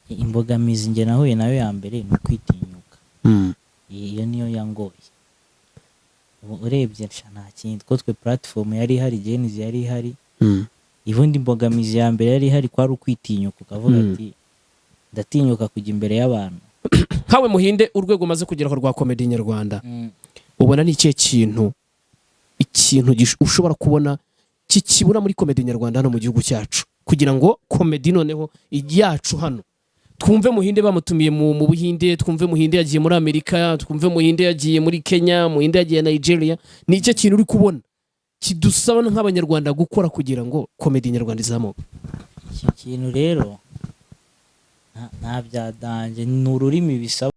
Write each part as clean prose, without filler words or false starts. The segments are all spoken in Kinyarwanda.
imbogamizi nge nahuye nayo ya mbere ni kwitinyuka. Iyo niyo yangoye. Urebye nta kindi ko twe platform yari ihari, Genesis yari ihari. Ivundi imbogamizi ya mbere yari ihari kwari ukwitinyuka, ukavuga ati ndatinyuka kujya imbere y'abantu. Hawe Muhinde, urwego umaze kugeraho rwa comedy nyarwanda, ubona ni ikihe ikintu ushobora kubona kikibura muri comedy nyarwanda hano mu gihugu cyacu, kugira ngo comedy noneho yacu hano twumve Muhinde bamutumiye mu Buhinde, twumve Muhinde yagiye muri Amerika, twumve Muhinde yagiye muri Kenya, Muhinde yagiye Nigeria? Ni icyo kintu uri kubona kidusaba nk'abanyarwanda gukora kugira ngo comedy nyarwanda izamuke? Iki kintu rero nta byadanje, ni ururimi bisaba.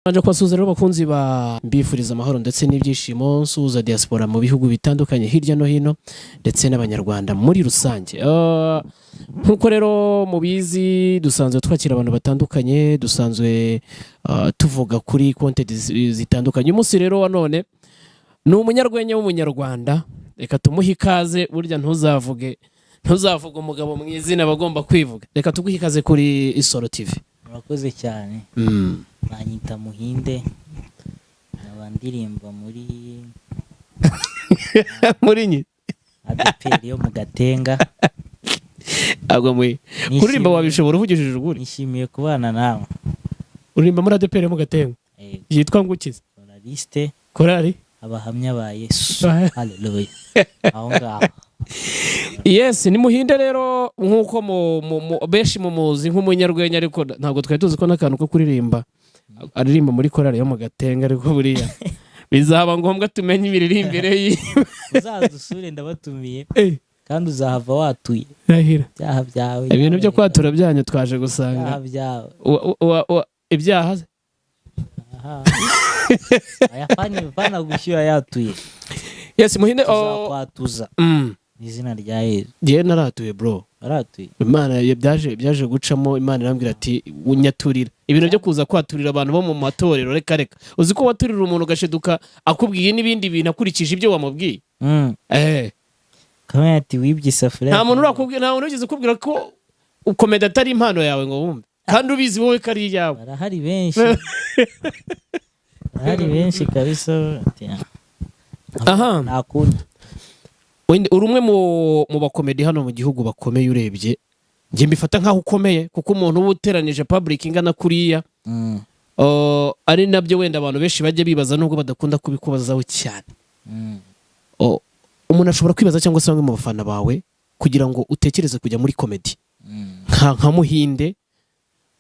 Anje kwasuza rero bakunzi ba mbifuriza amahoro ndetse n'ibyishimo, nsuza diaspora mu bihugu bitandukanye hirya no hino ndetse n'abanyarwanda muri rusange. Nkuko rero mubizi, dusanzwe twakira abantu batandukanye, dusanzwe tuvuga kuri content zitandukanye. Umunsi rero wa none ni umunyarwenya w'umunyarwanda, reka tumuhe ikaze. Burya ntuzavuge umugabo mu izina bagomba kwivuga. Reka tuguhe ikaze kuri Isoro TV. Murakoze cyane. Banyita Muhinde, abandirimba muri ADPR yo mu Gatenga. Agwa mwe kuririmba wabishobora uvugishije ukuri? Nishimiye kubana nawe. Uririmba muri ADPR yo mu Gatenga? Yitwa ngukiza? Koraliste. Korali Abahamya ba Yesu. Hallelujah. Aho ngaho. Yes, ni Muhinde rero, nkuko benshi mumuzi nk'umunyarwenya, ariko ntabwo twari tuzi ko n'akantu ko kuririmba aririmba muri korali yo mu Gatenga. Ariko buriya bizaba ngombwa tumenye imiririmbire yiwe. Uzadusure ndabatumiye kandi uzahava watuye. Rahira byaha byawe, ibintu byo kwatura byanyu twaje gusanga ibyaha. Ayafanya gushyira yatuye. Yes, Muhinde kwatuza izina rya Yesu. Je naratuye bro, aratuye. Imana byaje gucamo, Imana irambwira ati unyaturira. Ibintu byo kuza kwaturira abantu bo mu matorero, reka uzi ko waturira umuntu ugasheduka akubwiye n'ibindi bintu akurikije ibyo wamubwiye. Kamwe ati wibye isafuriya. Nta muntu urakubwiye, nta muntu ugize kubwira ko ukomeda atari impano yawe ngo wumve, kandi ubizi wowe kari yawe. Barahari benshi. Barahari benshi kabisa. Aha, nakunda. Uri umwe mu bakomedi hano mu gihugu bakomeye. Urebye nge mbifata nkaho ukomeye, kuko umuntu uba uteranije public ingana kuriya, ari nabyo wenda abantu benshi bajya bibaza nubwo badakunda kubikubazaho cyane. Umuntu ashobora kwibaza, cyangwa se bamwe mu bafana bawe, kugira ngo utekereze kujya muri comedy nka Muhinde,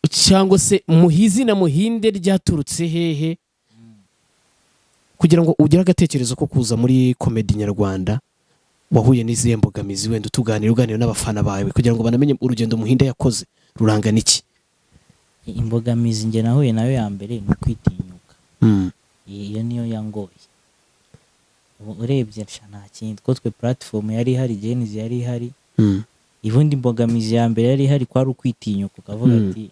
cyangwa se muhizina Muhinde ryaturutse hehe, kugira ngo ugire agatekerezo ko kuza muri comedy nyarwanda? Wahuye n'izihe mbogamizi? Wenda uganira n'abafana bawe kugira ngo banamenye urugendo Muhinde yakoze rurangana iki. Imbogamizi nge nahuye nayo ya mbere ni kwitinyuka. Iyo niyo yangoye. Urebye nta kindi ko twe platform yari ihari, Genesis yari ihari. Ivundi imbogamizi ya mbere yari ihari kwari ukwitinyuka, ukavuga ati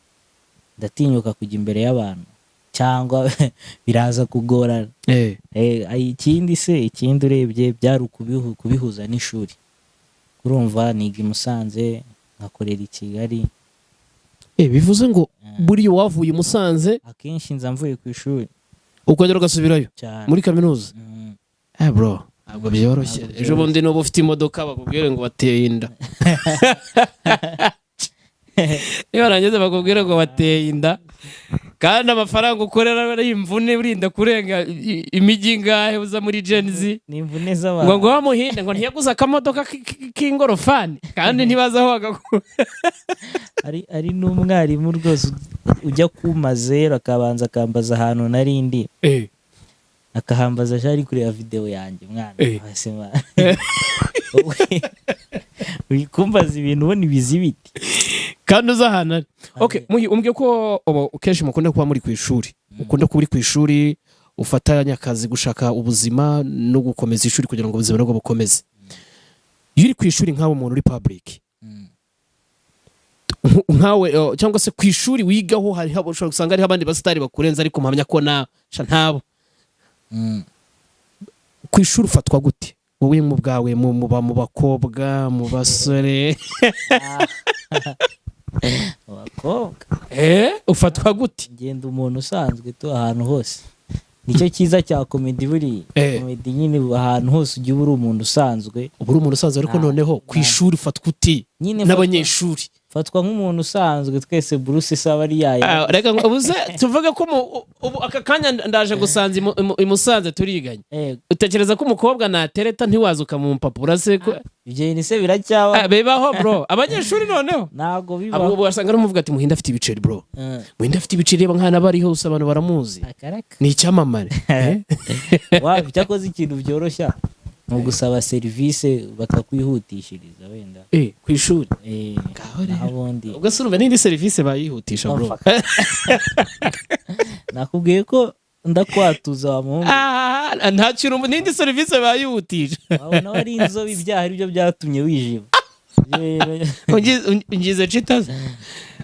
ndatinyuka kujya imbere y'abantu, cyangwa biraza kugorana. Ikindi urebye byari kubihuza n'ishuri. Urumva niga i Musanze nkakorera i Kigali. Bivuze ngo buriya wavuye i Musanze akenshi nza mvuye ku ishuri ukongera ugasubirayo muri kaminuza. Bro, ntabwo byoroshye. Ejo bundi n'ubu ufite imodoka bakubwire ngo bateye inda. Iyo barangeze bakubwire ngo bateye inda, kandi amafaranga ukorera ari imvune, urinda kurenga imijyi ngahe uza muri Genesis. Ni imvune z'abantu. Ngo Muhinde ngo ntiyaguze akamodoka k'ingorofani, kandi ntibazaho agakura. Ari n'umwarimu rwose ujya kuma zero akabanza akambaza ahantu narindi. akahambaza ari kureba video yanjye mwana basema wikumbaza ibintu ubona ibizibiti kandi uzahana. Okay, umbwiye ko kenshi mukunda kuba muri ku ishuri, ukunda kuba uri ku ishuri ufatanya akazi gushaka ubuzima no gukomeza ishuri kugira ngo ubuzima bwo bukomeze. Iyo uri ku ishuri nkawe umuntu uri public nkawe cyangwa se ku ishuri wigaho hari ushobora gusanga ari abandi basitari bakurenza ariko mpamya ko ntabo ku ishuri ufatwa gute wowe mu bwawe mu bakobwa mu basore abakobwa ufatwa gute? ngenda umuntu usanzwe tu ahantu hose, nicyo cyiza cya comedy buri comedy nyine ahantu hose ujya uri umuntu usanzwe, ariko noneho ku ishuri ufatwa uti n'abanyeshuri fatwa nk'umuntu usanzwe twese Bruce saba ari yaya reka ubuze tuvuge ko ubu aka kanya ndaje gusanza imusanze turiganye, utekereza ko umukobwa natereta ntiwazuka mu mpapuro se ko ibyo ni se biracyaba bibaho bro abanyeshuri noneho nago bibaho abo wasanga aramuvuga ati Muhinda afite ibiceri bro Muhinda afite ibiceri reba nkana bari hose abantu baramuzi ni icyamamare wapi cyakoze ikintu byoroshya mu gusaba serivisi bakakwihutishiriza wenda ku ishuri nabundi ubwo se urumva n'indi serivisi bayihutisha bro nakubwiye ko ndakwatuza wa muhungu nta kintu n'indi serivisi bayihutisha wabona wari inzobe ibyaha aribyo byatumye wijima ungize citaza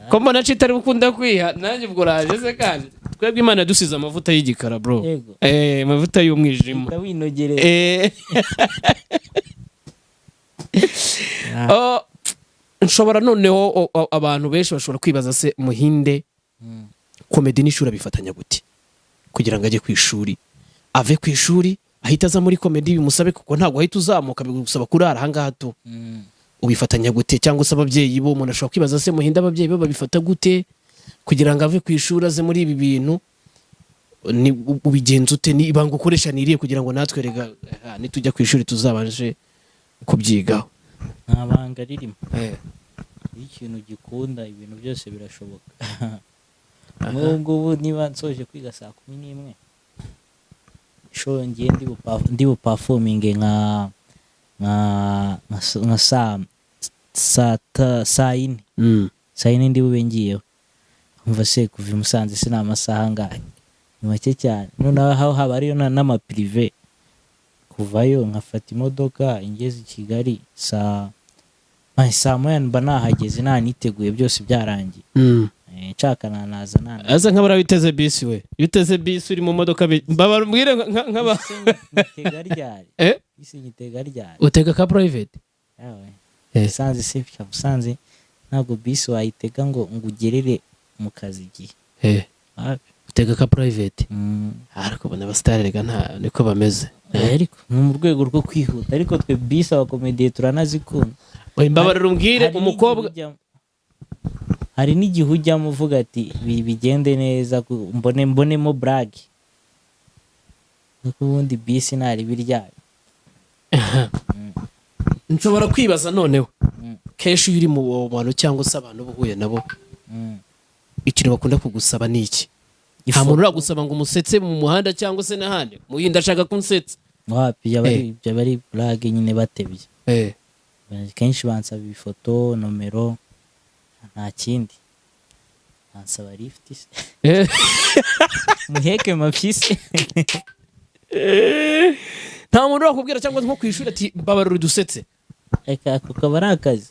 ko mbona citari ukunda kwiha nanjye ubwo raje se kandi twebwe Imana dusize amavuta y'igikara bro amavuta y'umwijima winogereye nshobora noneho abantu benshi bashobora kwibaza se Muhinde comedy n'ishuri bifatanya gute kugira ngo ajye ku ishuri ave ku ishuri ahita aza muri comedy bimusabe kuko ntabwo ahita uzamuka bigusaba kurara ahangaha tu ubifatanya gute cyangwa se ababyeyi bo umuntu ashobora kwibaza se Muhinda ababyeyi bo babifata gute kugira ngo ave ku ishuri aze muri ibi bintu ni ubigenza ute ni ibanga ukoresha niriye kugira ngo natwe rega nitujya ku ishuri tuzabanje kubyigaho nta banga ririmo ikintu gikunda ibintu byose birashoboka ngubu niba nsoje kwiga saa 11 show ngiye ndi buperforminge nka saa yine ndi bube ngiyeho umva se kuva Musanze se n'amasaha ngahe ni make cyane noneho aho haba ariyo n'amaprive kuvayo nkafata imodoka ingeze i Kigali saa moya mba nahageze naniteguye byose byarangiye nshaka naza aza nk'abara biteze bisi we biteze bisi uri mu modoka mbabwire nk'aba nitega ryari isi nitega ryari utega ka private Musanze se Musanze ntabwo bisi wayitega ngo ugerere mu kazi igihe utega ka private ariko bana abasitari rega nta niko bameze ariko mu rwego rwo kwihuta ariko twe bisi abakomediye turanazikunda mbabarira umbwire umukobwa hari n'igihe ujyamo uvuga ati bigende neza mbonemo brag kuko ubundi bisi ntari biryayo nshobora kwibaza noneho kenshi uri mu bantu cyangwa se abantu buhuye nabo ikintu bakunda kugusaba ni iki nta muntu uragusaba ngo umusetse mu muhanda cyangwa se n'ahandi Muhinda ashaka kunsetsa wapi yaba ari brag nyine batebye kenshi bansaba ifoto nomero nta kindi bansaba lift muheke mafisi nta muntu urakubwira cyangwa nko kwishura ati babarura dusetse ako kaba ari akazi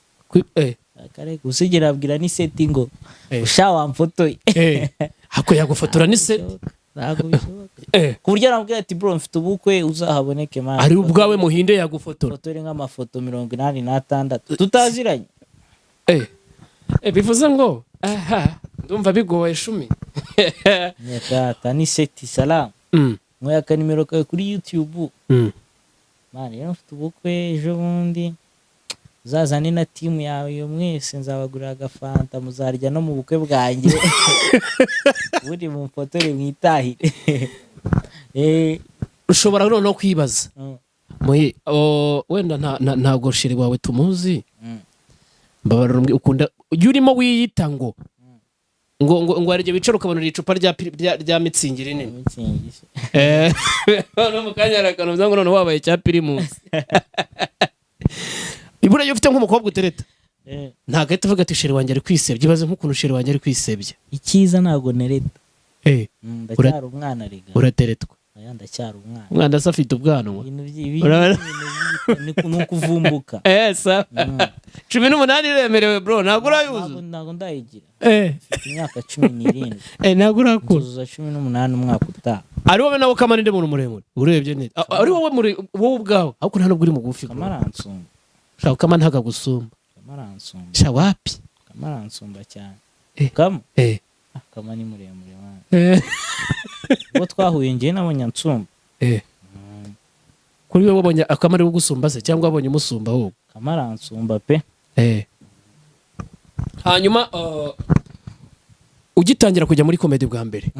akareka usigira abwira ni setting ngo usha wamfotoye hako yagufotora ni set ntabwo bishoboka ku buryo arambwira ati bro mfite ubukwe uzahaboneke man ari ubwawe Muhinde yagufotora fotore nk'amafoto 86 tutaziranye bivuze ngo ndumva bigoye shumi nyata ni seti salam mwe aka nimero kawe kuri YouTube man rero mfite ubukwe ejo bundi uzazane na timu yawe yo mwese nzabagurira agafanta muzarya no mu bukwe bwanjye buri mu fotore mwitahire ushobora no kwibaza wenda ntabwo shiri wawe tumuzi mbabarira ukunda urimo wiyita ngo ngo hari igihe wicara ukabona icupa rya mitsingi rinini Mitsingi. no mu kanya arakanomza ngo none wabaye cya Primus ibura yo ufite nk'umukobwa utereta ntago ahita avuga ati sheri wanjye ari kwisebya ibaze nk'ukuntu sheri wanjye ari kwisebya Icyiza ntago nereta ndacyari umwana rega urateretwa ndacyari umwana umwana asa afite ubwanwa ni ukuvumbuka sa 18 iremerewe bro ntago urayuzuza ntago ndayigira mfite imyaka 17 ntago urakura nzuza 18 umwaka utaha ari wowe nawe Kamana ndi muntu muremure urebye neza ari wowe ubwawe ahubwo nta nubwo uri mugufi Kamaransumba shaka Kamana ntagagusumba Kamaransumba sha wapi Kamaransumba cyane kama Kama ni muremure mwana ubwo twahuye njye nabonye ansumba kuri wowe wabonye Akamara wo gusumba se cyangwa wabonye umusumba ahubwo Kamaransumba pe hanyuma ugitangira kujya muri komedi bwa mbere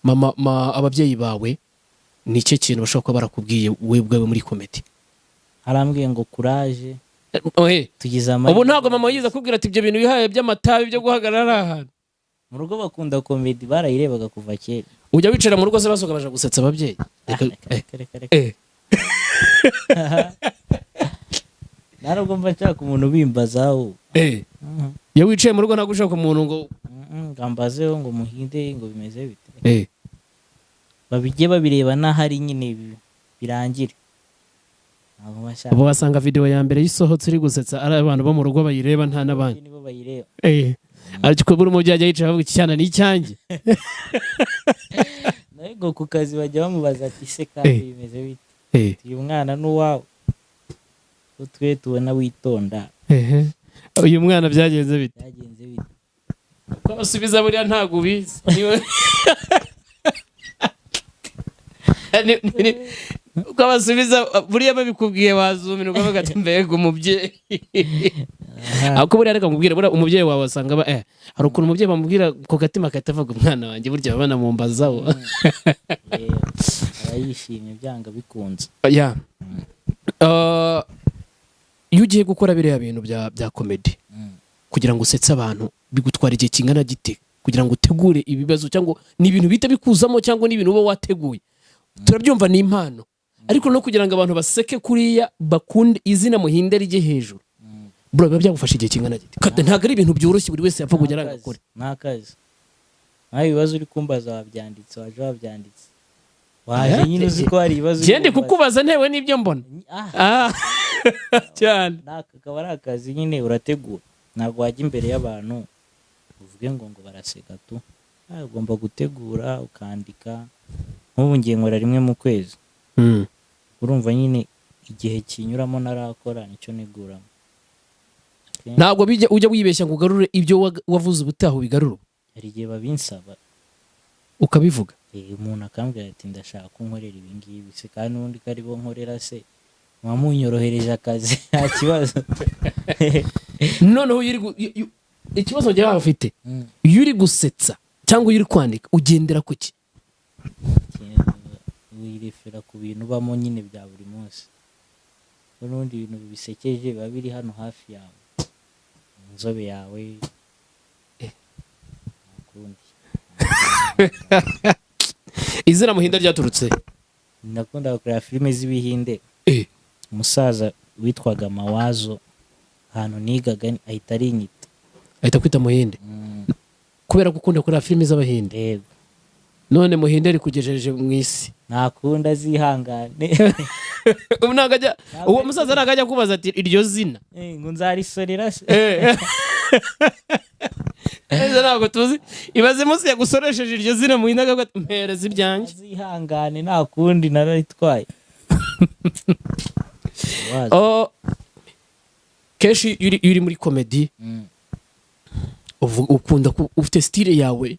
mama ababyeyi bawe ni cyo kintu bashobora kuba barakubwiye we bwawe muri komedi arambwiye ngo courage tugize ubu ntabwo mama yiza kubwira ati ibyo bintu bihaye by'amatabi byo guhagarara ahantu mu rugo bakunda komedi barayirebaga kuva kera ujya wicara mu rugo se basoga baje gusetsa ababyeyi narubwo mba nshaka umuntu ubimbazaho iyo wicaye mu rugo ntabwo ushaka umuntu ngo ngambazeho ngo muhinde ngo bimeze bite babijye babireba n'ahari nyine birangire ubu wasanga video ya mbere yisohotse uri gusetsa ari abantu bo mu rugo bayireba nta n'abandi nibo bayireba ariko buri umubyeyi ajya yicara avuga iki cyana ni icyanjye naho ku kazi bajya bamubaza ati se kandi bimeze bite uyu mwana n'uwawe twe tubona witonda uyu mwana byagenze bite ko basubiza buriya ntago ubizi uko basubiza buriya babikubwiye wazumira ukavuga ati mbega umubyeyi ako buriya reka mubwire buriya umubyeyi wawe wasanga hari ukuntu umubyeyi bamubwira ku gatima akahita avuga umwana wanjye burya baba banamumbazaho yishimye byanga bikunze iyo ugiye gukora biriya bintu bya komedi kugira ngo usetse abantu bigutwara igihe kingana gite kugira ngo utegure ibibazo cyangwa ni ibintu bita bikuzamo cyangwa ni ibintu uba wateguye turabyumva ni impano ariko no kugira ngo abantu baseke kuriya bakunde izina muhinde rijye hejuru bro biba byagufasha igihe kingana gite ntabwo ari ibintu byoroshye buri wese yapfa kugera agakora n'akazi naho ibibazo uri kumbaza wabyanditse waje nyine uzi ko hari ibibazo gende kukubaza ntewe n'ibyo mbona cyane akaba ari akazi nyine urategura ntabwo wajya imbere y'abantu uvuge ngo baraseka tu ugomba gutegura ukandika nk'ubu ngiye nkora rimwe mu kwezi urumva nyine igihe kinyuramo narakora nicyo neguramo ntabwo ujya wibeshya ngo ugarure ibyo wavuze ubutaha ubigarura hari igihe babinsaba ukabivuga umuntu akambwira ati ndashaka ko nkorera ibi ngibi se kandi n'ubundi ko ari bo nkorera se wamunyorohereje akazi nta kibazo noneho ikibazo njye ufite iyo uri gusetsa cyangwa iyo uri kwandika ugendera ku ki wirefera ku bintu ubamo nyine bya buri munsi n'ubundi bintu bisekeje biba biri hano hafi yawe inzobe yawe izina muhinda ryaturutse ndakunda kureba filime z'ibihinde umusaza witwaga Mawazo ahantu nigaga ahita arinyita ahita kwita muhinde kubera gukunda kureba filime z'abahinde yego none muhinde ari kugejeje mu isi ntakunda zihangane ubu nagajya uwo musaza nagajya kubaza ati iryo zina ngo nzarisorera se ntabwo tuzi ibaze munsi yagusoresheje iryo zina muhinde akavuga ati mpereza ibyanjye zihangane nta kundi nararitwaye kenshi iyo uri muri komedi ukunda ufite style yawe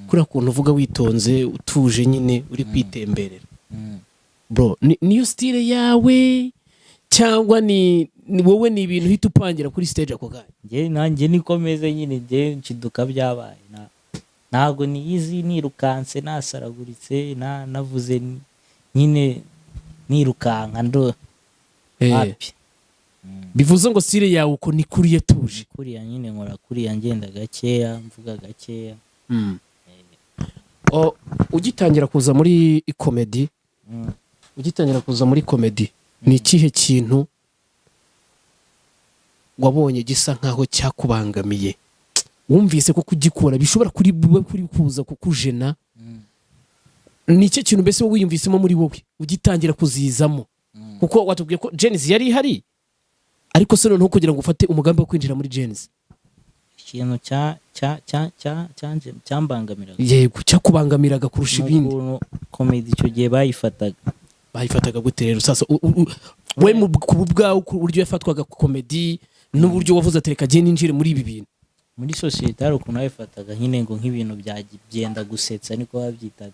kuriya kuntu uvuga witonze utuje nyine uri kwitemberera bro niyo style yawe cyangwa ni wowe ni ibintu uhita upangira kuri stage ako kanya nanjye nikomeze nyine njye nshiduka byabaye ntabwo niyizi nirukanse nasaraguritse navuze nyine nirukanka ndo happy bivuze ngo style yawe uko ni kuriye tuje kuriya nyine nkora kuriya ngenda gakeya mvuga gakeya. ugitangira kuza muri comedy ni ikihe kintu wabonye gisa nkaho cyakubangamiye wumvise ko kugikora bishobora kuri kuza kukujena? Ni iki kintu mbese wowe wiyumvisemo muri wowe ugitangira kuzizamo? Kuko watubwiye ko Genesis yari ihari, ariko se noneho kugira ngo ufate umugambi wo kwinjira muri Genesis, ikintu cyambangamiraga, yego cyakubangamiraga kurusha ibindi, comedy icyo gihe bayifataga gute rero? Sasa we mu kububwaho uburyo yafatwaga comedy n'uburyo wavuze atereka je ninjire muri ibi bintu muri society, hari ukuntu bayifataga nyine ngo nk'ibintu byagenda gusetsa niko babyitaga.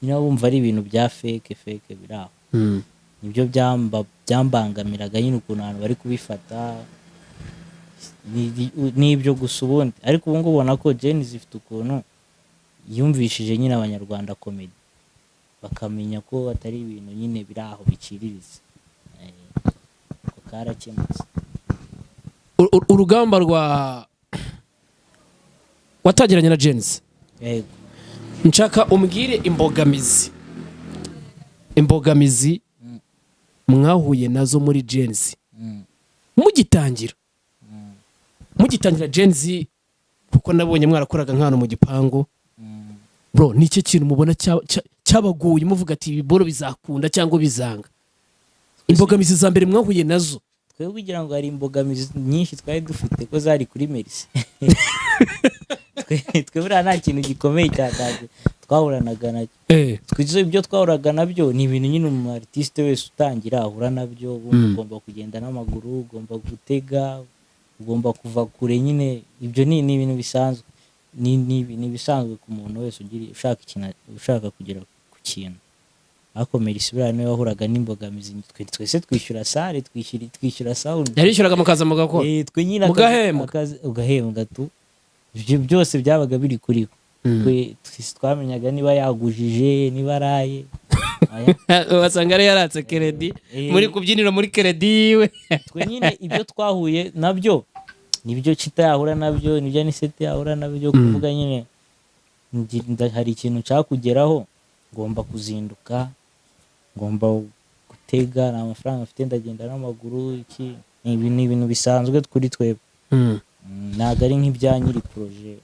Niba wumva ari ibintu bya fake biraho, nibyo byambangamiraga nyine ukuntu abantu bari kubifata n'ibyo gusa ubundi. Ariko ubu ngubu ubona ko Genesis ifite ukuntu yumvishije nyine abanyarwanda comedy, bakamenya ko atari ibintu nyine biraho biciriritse, ko karakemutse. Urugamba watagiranye na Genesis, yego, nshaka umbwire imbogamizi mwahuye nazo muri Genesis mugitangira Genesis, kuko nabonye mwarakoraga nk'ahantu mu gipangu. Bro, ni iki kintu mubona cyabaguye muvuga ati ibiboro bizakunda cyangwa bizanga? Imbogamizi za mbere mwahuye nazo. Twebwe kugira ngo hari imbogamizi nyinshi twari dufite ko zari kuri Merci. Twebwe nta kintu gikomeye cyataje twahuranaga nacyo. Twizo ibyo twahuraga nabyo ni ibintu nyine umu artiste wese utangira ahura nabyo. Ugomba kugenda n'amaguru, ugomba gutega, ugomba kuva kure, nyine ibyo ni ibintu bisanzwe, ni bisanzwe ku muntu wese ushaka kugera ku kintu. Ariko Merci buriya niwe wahuraga n'imbogamizi. Twese twishyura sale, twishyura sound, yarishyuraga mukaza mugakora, twe nyine ugahembwa tu, ibyo byose byabaga biri kuri twe. Twamenyaga niba yagujije, niba araye, wasanga ari yaratse credit muri kubyinira muri credit we. Twe nyine ibyo twahuye nabyo nibyo Chita yahura nabyo, nibyo Anisete yahura nabyo. Kuvuga nyine hari ikintu cyakugeraho, ngomba kuzinduka, ngomba gutega, nta mafaranga afite, ndagenda n'amaguru. Iki ni ibintu bisanzwe kuri twebwe, ntabwo ari nk'ibya nyiri projet.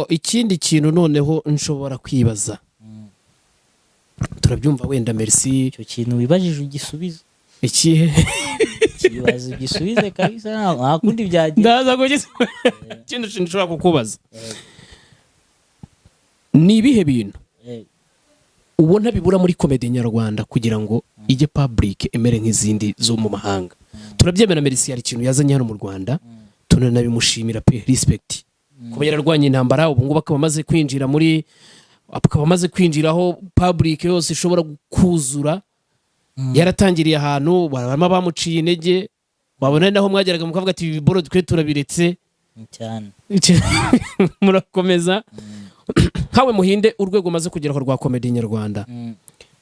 Ikindi kintu noneho nshobora kwibaza, turabyumva wenda Merci, icyo kintu wibajije ugisubiza. Ikihe? Kibazo gisubize kabisa, nta kundi byagiye. Ndaza kugisubiza. Ikindi kintu nshobora kukubaza, ni ibihe bintu ubona bibura muri comedy nyarwanda kugira ngo ijye public emere nk'izindi zo mu mahanga? Turabyemera Merci hari ikintu yazanye hano mu Rwanda, tunanabimushimira pe, respect. Kuba yararwanye intambara, ubu ngubu akaba amaze kwinjiraho public yose ishobora kuzura. Yaratangiriye ahantu barama bamuciye intege, babona naho mwageraga mukavuga ati ibiboro twe turabiretse cyane. Murakomeza. Hawe Muhinde, urwego maze kugeraho rwa comedy nyarwanda,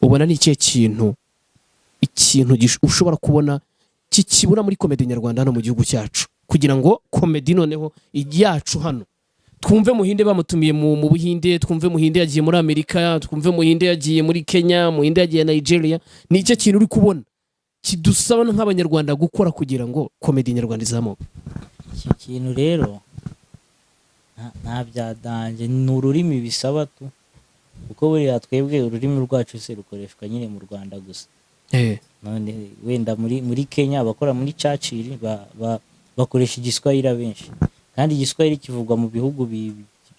ubona ni ikintu ushobora kubona kikibura muri comedy nyarwanda hano mu gihugu cyacu, kugira ngo comedy noneho yacu hano twumve Muhinde bamutumiye mu Buhinde, twumve Muhinde yagiye muri Amerika, twumve Muhinde yagiye muri Kenya, Muhinde yagiye Nigeria? Ni iki kintu uri kubona kidusaba nk'abanyarwanda gukora kugira ngo comedy nyarwanda izamuke? Iki kintu rero nta byadanje, ni ururimi bisaba tu, kuko buriya twebwe ururimi rwacu se rukoreshwa nyine mu Rwanda gusa. None wenda muri Kenya abakora muri Churchill bakoresha igiswahili benshi, kandi igiswahili kivugwa mu bihugu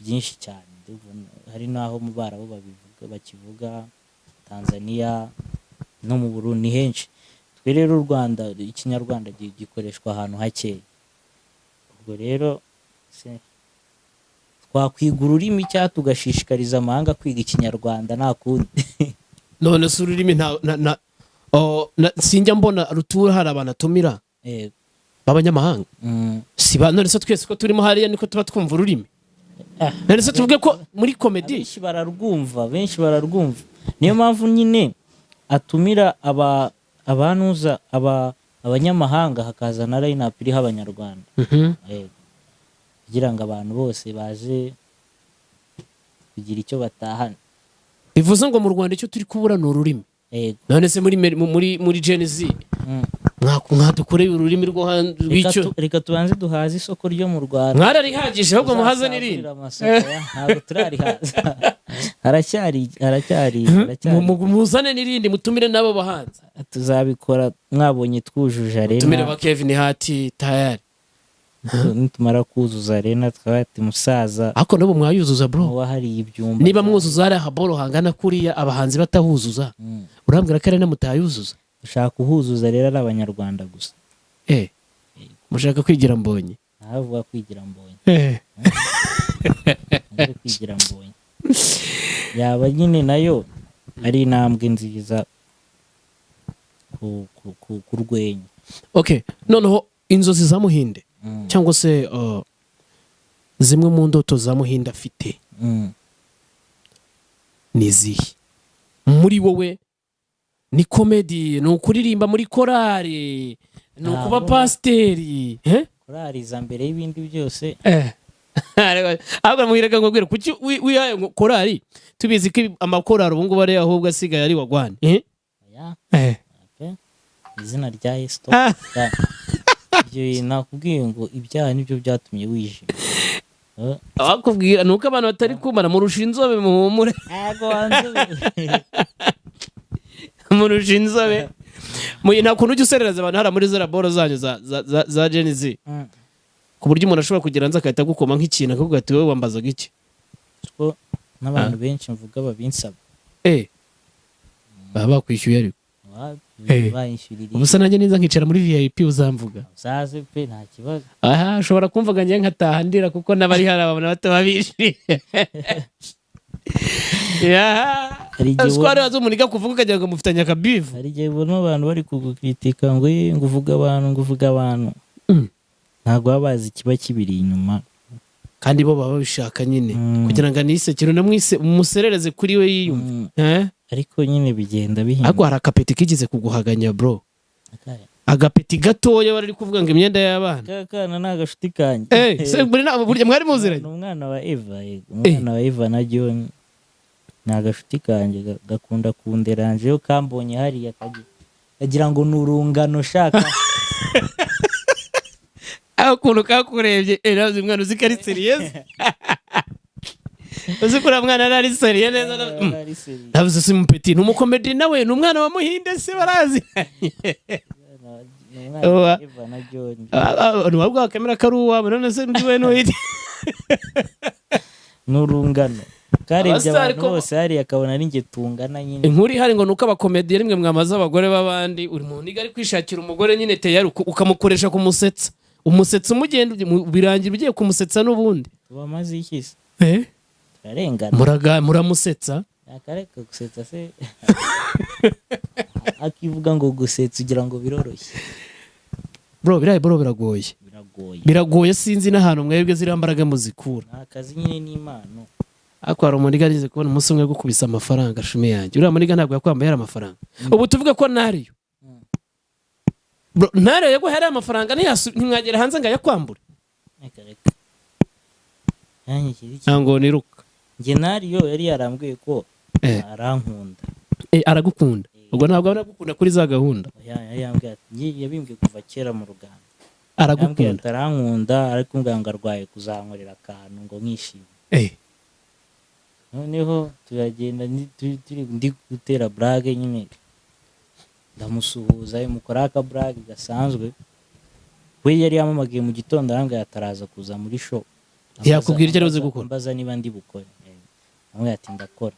byinshi cyane. Hari naho mu Barabu bakivuga, Tanzania no mu Burundi henshi. Twe rero u Rwanda ikinyarwanda gikoreshwa ahantu hakeya. Ubwo rero twakwiga ururimi cyangwa tugashishikariza amahanga kwiga ikinyarwanda, nta kundi. None se ururimi sinjya mbona rutura hari abantu atumira b'abanyamahanga, none se twese ko turimo hariya niko tuba twumva ururimi? None se tuvuge ko muri comedy benshi bararwumva. Niyo mpamvu nyine atumira abanuza abanyamahanga hakaza na line-up iriho abanyarwanda kugira ngo abantu bose baje kugira icyo batahana. bivuze ngo mu Rwanda icyo turi kubura ni ururimi. None se muri Gen Z mwadukoreye ururimi rwo rw'icyo. Reka tubanze duhaze isoko ryo mu Rwanda. Mwararihagije ahubwo muhaze n'irindi. Ntabwo turarihaza. haracyari muzane n'irindi mutumire nabo bahanze. Tuzabikora mwabonye twujuje arena. Mutumire ba Kevin Hati tayari. Nitumara kuzuza arena twati musaza. Ako nabo mwayuzuza bro. Wahari ibyumba. Niba mwuzuza ari haboro hangana kuriya abahanzi batahuzuza. Urambwira ko arena mutayuzuza. Ushaka kuhuzuza rero ari abanyarwanda gusa. Mushaka kwigira mbonye. Navuga kwigira mbonye. Kwigira mbonye. Yaba nyine nayo ari intambwe nziza ku rwenya. Okay, noneho inzozi za Muhinde cyangwa se zimwe mu ndoto za Muhinde afite nizihe? Muri wowe ni comedy, ni ukuririmba muri korali, ni ukuba pasiteri? Korali za mbere y'ibindi byose. Ahubwo muhireka ngo gwira kuki wihaye korali tubizi ko amakorali ubu ngubu ari ahubwo asigaye ari wagwane. Izina rya Yesu. Ibyo nakubwiye ngo ibyaha nibyo byatumye wijima. Abakubwira nuko abantu batari kumara mu rushinzobe muhumure. Mu rushinzobe nta kuntu ujya userereza abantu hara muri zera boro zanyu za Gen Z ku buryo umuntu ashobora kugira nza akahita gukoma nk'ikintu akavuga ati wowe wambazaga iki? Ko n'abantu benshi mvuga babinsaba. Baba bakwishyuye ariko bayishyurira. Ubusa nanjye niza nkicara muri VIP uzamvuga. Uzaze pe nta kibazo. Ushobora kumvuga njye nkataha ndira kuko n'abari hari abana batababishije. Square wazo muniga kuvuga kajya ngo mufitanya akabivu. Hari gihe ubona abantu bari kugukritika ngo nguvuga abantu. Ntabwo babazi kiba kibiri inyuma. Kandi bo baba bishaka nyine kugira ngo anisekero namwise umuserereze kuri we yiyumva. Ariko nyine bigenda bihinda. Ariko hari akapeti kigize kuguhaganya bro. Agapeti gatoya bari kuvuga ngo imyenda y'abana. Kakana nagashuti kanje. Burya mwari muziranye. Umwana wa Eva, umwana wa Eva na John. Nagashuti kanje gakunda kunderanje yo kambonye hari kagira ngo nurungano shaka. Akuntu kakurebye erazi mwana uzikari serious. Uzikura mwana ari serious neza. Navuze si mupeti n'umukomedi nawe n'umwana wa Muhinde se barazi. Eva na John. Nubwo kamera karuwa none se ndiwe no hiti. Nurungano. Karebye abantu bose hari akabona ari nge tungana nyine. Inkuri hari ngo nuko abakomedi rimwe mwamaze abagore babandi uri mu niga ari kwishakira umugore nyine teyari ukamukoresha kumusetsa. Umusetsa umugenda birangira ugiye kumusetsa n'ubundi. Bamaze ikisi. Arengana. Muramusetsa. Akareka gusetsa se. Akivuga ngo gusetsa ugira ngo biroroshye. Bro biragoye. Biragoye sinzi n'ahantu mwebwe zirambaraga muzikura. Akazi nyine n'Imana. Akwara umuntu igarize kubona umunsi umwe gukubisa amafaranga shume yanjye. Uriya muniga ntabwo yakwambaye amafaranga. Ubu tuvuge ko nariyo. Bro ntare yego hari amafaranga ntimwagera hanze ngo yakwambure. Reka. Ngo niruka. Nge nariyo yari yarambwiye ko arankunda. Aragukunda. Ubwo ntabwo aragukunda kuri za gahunda. Yambwiye ati yabimbwiye kuva kera mu ruganda. Aragukunda. Arankunda ariko nganga arwaye kuzankorera akantu ngo nkishime. Noneho turagenda ndi gutera blague nyine. Ndamusuhuza mukora aka blague gasanzwe. We yari yamamagiye mu gitondo arambwiye ataraza kuza muri show. Yakubwira icyo uzi gukora. Mbaza niba ndi bukore. Amwe ati ndakora.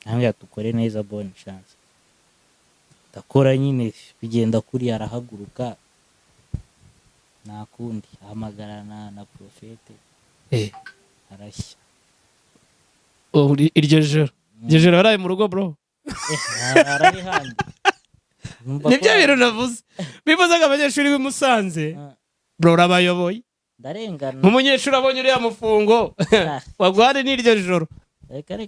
Amwe atukore neza bonne chance. Ndakora nyine bigenda kuri arahaguruka. Nakundi ahamagarana na Profete. Arashya. Iryo joro araye mu rugo bro. Arari handi. Nibyo biro navuze. Bivuzaga abanyeshuri b'imusanze. Bro rabayoboye. Ndarengana. Umunyeshuri abonye uriya mufungo. Wagware n'iryo joro. Reka.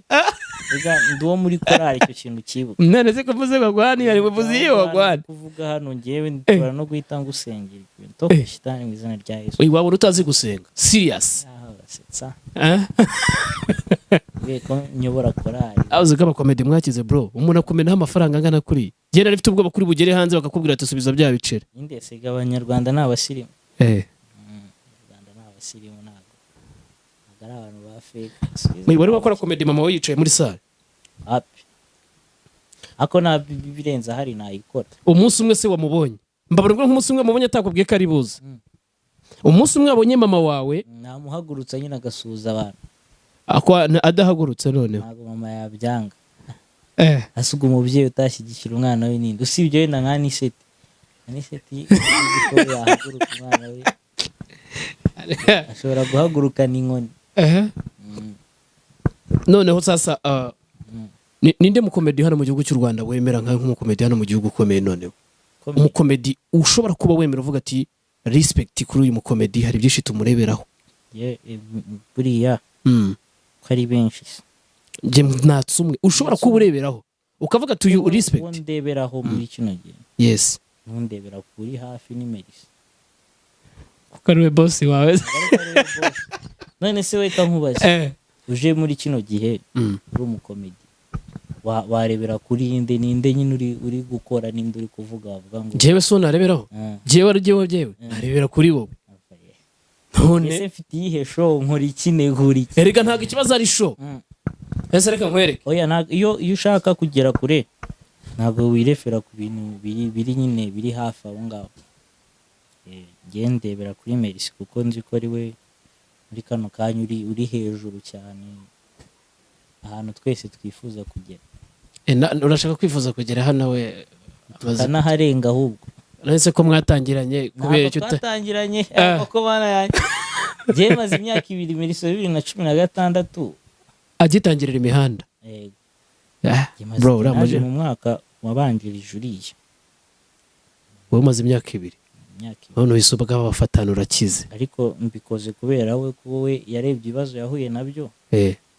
ega nduwo muri korali icyo kintu kibuka none se kuvuze bagwani ari buvuze iyo bagwani kuvuga hano ngewe ndora no guhita ngusengera ibintu to kwishitani mu izina rya Yesu. Uyu wabona utazi gusenga serious Setsa weko nyobora korali avuze ko abakomedi mwakize bro umuntu akomenaho amafaranga angana kuri genda rifite ubwoba kuri bugere hanze bakakubwira ati subiza bya bicere inde sega abanyarwanda n'abasirimu Rwanda n'abasirimu ntago ari abantu ba fake wari wakora komedi mama we yicaye muri sale happy ako na birenza hari nayikora umunsi umwe se wamubonye mbabarwa nk'umunsi umwe mubonye atakubwiye ko ari buze umunsi umwe abonye mama wawe namuhagurutsa nyine agasuhuza abantu adahagurutse noneho ntabwo mama yabyanga asuga umubyeyi utashyigikira umwana we ninde usibye wenda nka Aniseti ko yahagurutsa umwana we ashobora guhagurukana inkoni noneho sasa ninde mukomedi hano mu gihugu cy'u Rwanda wemera nk'umukomedi hano mu gihugu ukomeye noneho umukomedi ushobora kuba wemera uvuga ati respect kuri uyu mukomedi hari byinshi tumureberaho buriya ko ari benshi nge natsumwe ushobora kuba ureberaho ukavuga ati uyu respect ndeberaho muri kino gihe yes ntundebera kuri hafi ni Melissa kuko ariwe boss wawe none se weka nkubaze uje muri kino gihe uri umukomedi warebera kuri ninde nyine uri gukora ninde uri kuvuga wavuga ngo jewe so nareberaho jewe narebera kuri wowe none ese mfite iyihe show nkora ikinegura erega ntago ikibazo ari show ese reka nkwereke oya iyo ushaka kugera kure ntago wirefera ku bintu biri nyine biri hafi aho ngaho ndebera kuri Melissa kuko nzi ko ari we muri kano kanya uri hejuru cyane ahantu twese twifuza kugera urashaka kwifuza kugera hano we naharenga ahubwo uretse ko mwatangiranye kubera icyo twatangiranye ko bana yanjye je maze imyaka 2 Melissa 2016 agitangirira imihanda bro uramuje mu mwaka wabanjirije uriya wowe maze imyaka 2 none wisubaga abafatana urakize ariko mbikoze kubera we kuko we yarebye ibibazo yahuye nabyo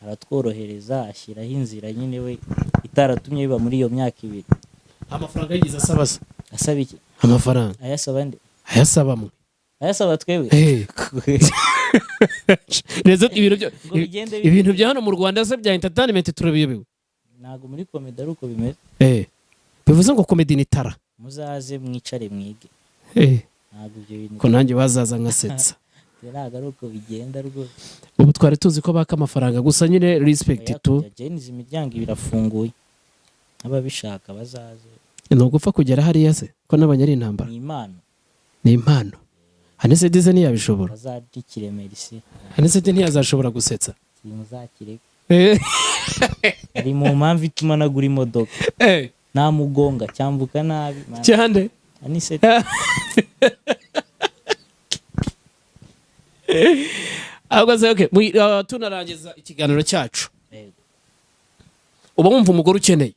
aratworohereza ashyiraho inzira nyine we itaratumye biba muri iyo myaka 2 amafaranga yigize asaba iki amafaranga ayasaba nde ayasaba twebwe neza ibintu bya hano mu Rwanda se bya entertainment turabiyobewe ntago muri comedy ari uko bimeze bivuze ngo comedy ni tara muzaze mwicare mwige ntago ibyo bintu ko nanjye bazaza nkasetsa ntago ari uko bigenda rwose ubu twari tuzi ko baka amafaranga gusa nyine respect tu Jenniz imiryango irafunguye ababishaka bazaze no gupfa kugera hariya se ko n'abanyari intambara ni impano Hanese dize ntiyabishobora bazadikire Melissa Hanese ntiyazashobora gusetsa muzakire ari mu mpamvu ituma nagura imodoka namugonga cyambuka nabi cyande Hanese ahubwo okay tunarangiza ikiganiro cyacu uba wumva umugore ukeneye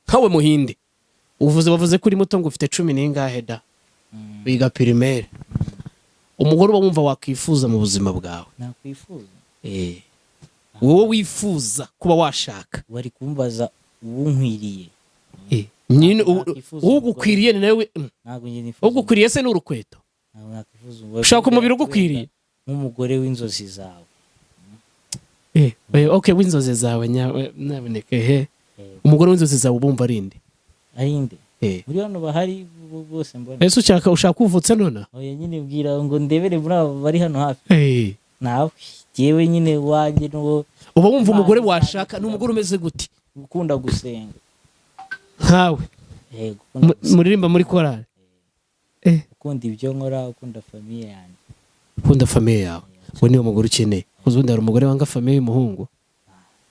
nkawe muhinde bavuze kuri muto ngo ufite 10 n'ingahe da biga primaire umugore uba wumva wakwifuza mu buzima bwawe nakwifuza wowe wifuza kuba washaka wari kumbaza ubunkwiriye nyine ugukwiriye ni nawe ntago njye nifuza ugukwiriye se n'urukweto ntago nakwifuza ushaka umubiri ugukwiriye nk'umugore w'inzozi zawe okay w'inzozi zawe naboneke umugore w'inzozi zawe ubumva arinde muri hano bahari bose mbona ese ushaka uvutse none oya nyine bwira ngo ndebere muri abo bari hano hafi nawe jewe nyine wanjye n'uwo uba wumva umugore washaka n'umugore umeze gute ukunda gusenga nkawe muririmba muri korali ukunda ibyo nkora ukunda famiye yanjye ukunda famiye yawe we niwe mugore ukeneye uzundi hari umugore wanga famiye y'umuhungu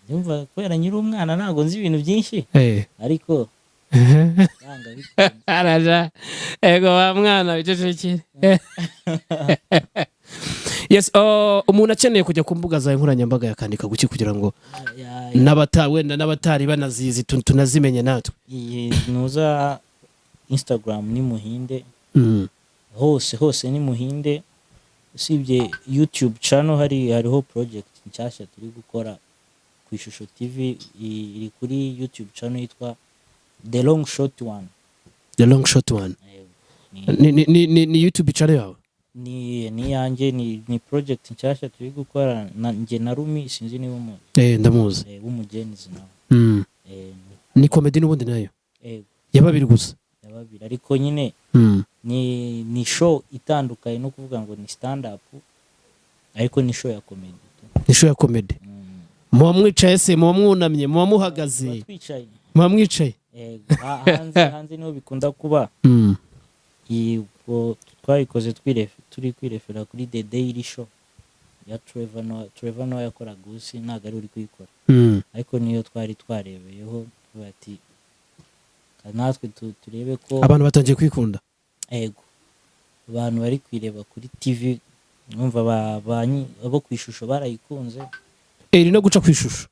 ndumva kubera nyiri umwana ntago nzi ibintu byinshi ariko araja ego wa mwana wicecekere yes umuntu akeneye kujya ku mbuga zawe nkoranyambaga yakandika guki kugira ngo wenda n'abatari banazizi tunazimenye natwe nuza Instagram ni Muhinde hose ni ku ishusho TV iri kuri YouTube channel yitwa The Long Shot One. The Long Shot One ni YouTube channel yawe? Ni yanjye, ni project nshyashya turi gukora nje na Rumi, sinzi niba umuzi. Ndamuzi. W'umugenizi nawe. Ni comedy n'ubundi nayo? Yababiri gusa. Yababiri, ariko nyine ni show itandukanye, no kuvuga ngo ni stand up, ariko ni show ya comedy. Ni show ya comedy. Muba mwicaye se, muba mwunamye, muba muhagaze? Muba mwicaye. Hanze niho bikunda kuba. Twayikoze turi kwirefera kuri The Daily Show ya Trevor Noah yakoraga usi, ntago ari uri kuyikora, ariko niyo twari twarebeyeho bati natwe turebe ko abantu batangiye kwikunda. Abantu bari kwireba kuri TV, numva abo ku ishusho barayikunze. Iri no guca ku ishusho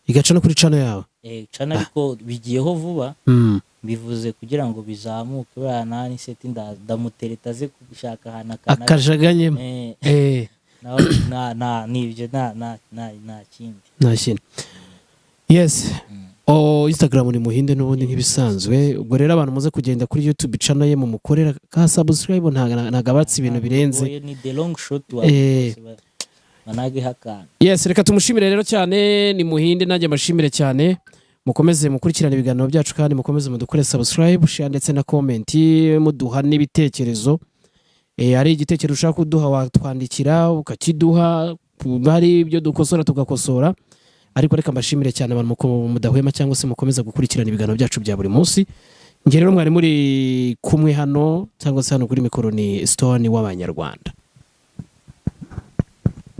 igaca no kuri channel yawe? Channel ariko bigiyeho vuba, bivuze kugira ngo bizamuke. Bana ni seti ndamutereta ze gushaka hana akajaganyemo. Nibyo nta kindi. Yes. Instagram ni Muhinde n'ubundi nk'ibisanzwe. Ubwo rero abantu muze kugenda kuri YouTube channel ye mu mukorera ka subscribe, ntaga batsi ibintu birenze. Ni The Long Shot One. Manage hakana. Yes, reka tumushimire rero cyane, ni Muhinde, nanjye mashimire cyane. Mukomeze mukurikirana ibiganiro byacu, kandi mukomeze mudukore subscribe, share ndetse na comment, muduha n'ibitekerezo. Ari igitekerezo ushaka kuduha watwandikira ukakiduha, bari ibyo dukosora tugakosora. Ariko reka mbashimire cyane abantu mudahwema cyangwa se mukomeza gukurikirana ibiganiro byacu bya buri munsi. Nge rero mwari muri kumwe hano cyangwa se hano kuri mikoro ni Stone w'Abanyarwanda.